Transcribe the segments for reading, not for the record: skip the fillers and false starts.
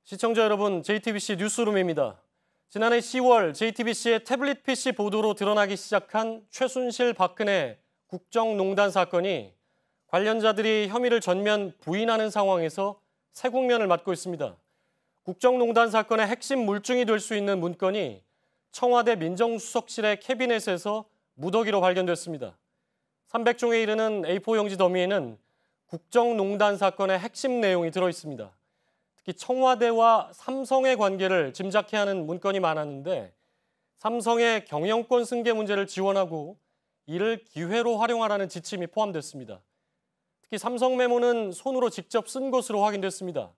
시청자 여러분, JTBC 뉴스룸입니다. 지난해 10월 JTBC의 태블릿 PC 보도로 드러나기 시작한 최순실 박근혜 국정농단 사건이 관련자들이 혐의를 전면 부인하는 상황에서 새 국면을 맞고 있습니다. 국정농단 사건의 핵심 물증이 될 수 있는 문건이 청와대 민정수석실의 캐비넷에서 무더기로 발견됐습니다. 300종에 이르는 A4 용지 더미에는 국정농단 사건의 핵심 내용이 들어있습니다. 특히 청와대와 삼성의 관계를 짐작케 하는 문건이 많았는데 삼성의 경영권 승계 문제를 지원하고 이를 기회로 활용하라는 지침이 포함됐습니다. 특히 삼성 메모는 손으로 직접 쓴 것으로 확인됐습니다.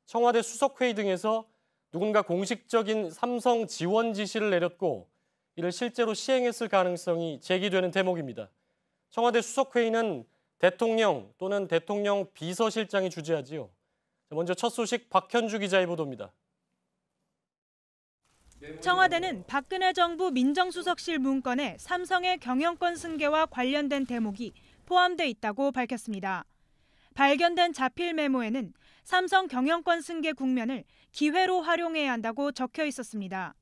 청와대 수석회의 등에서 누군가 공식적인 삼성 지원 지시를 내렸고 이를 실제로 시행했을 가능성이 제기되는 대목입니다. 청와대 수석회의는 대통령 또는 대통령 비서실장이 주재하지요. 먼저 첫 소식 박현주 기자의 보도입니다. 청와대는 박근혜 정부 민정수석실 문건에 삼성의 경영권 승계와 관련된 대목이 포함돼 있다고 밝혔습니다. 발견된 자필 메모에는 삼성 경영권 승계 국면을 기회로 활용해야 한다고 적혀 있었습니다.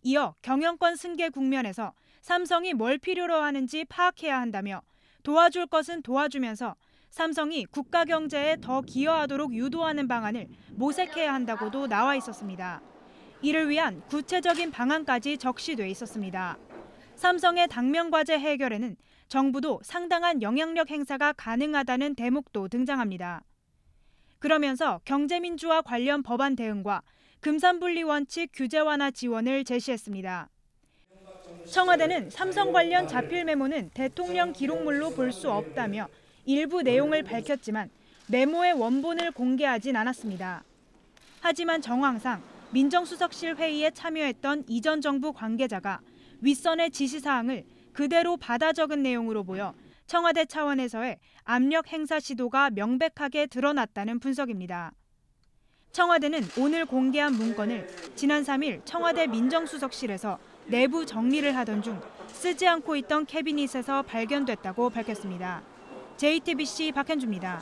이어 경영권 승계 국면에서 삼성이 뭘 필요로 하는지 파악해야 한다며 도와줄 것은 도와주면서 삼성이 국가 경제에 더 기여하도록 유도하는 방안을 모색해야 한다고도 나와 있었습니다. 이를 위한 구체적인 방안까지 적시돼 있었습니다. 삼성의 당면 과제 해결에는 정부도 상당한 영향력 행사가 가능하다는 대목도 등장합니다. 그러면서 경제민주화 관련 법안 대응과 금산분리 원칙 규제 완화 지원을 제시했습니다. 청와대는 삼성 관련 자필 메모는 대통령 기록물로 볼 수 없다며 일부 내용을 밝혔지만 메모의 원본을 공개하진 않았습니다. 하지만 정황상 민정수석실 회의에 참여했던 이전 정부 관계자가 윗선의 지시사항을 그대로 받아 적은 내용으로 보여 청와대 차원에서의 압력 행사 시도가 명백하게 드러났다는 분석입니다. 청와대는 오늘 공개한 문건을 지난 3일 청와대 민정수석실에서 내부 정리를 하던 중 쓰지 않고 있던 캐비닛에서 발견됐다고 밝혔습니다. JTBC 박현주입니다.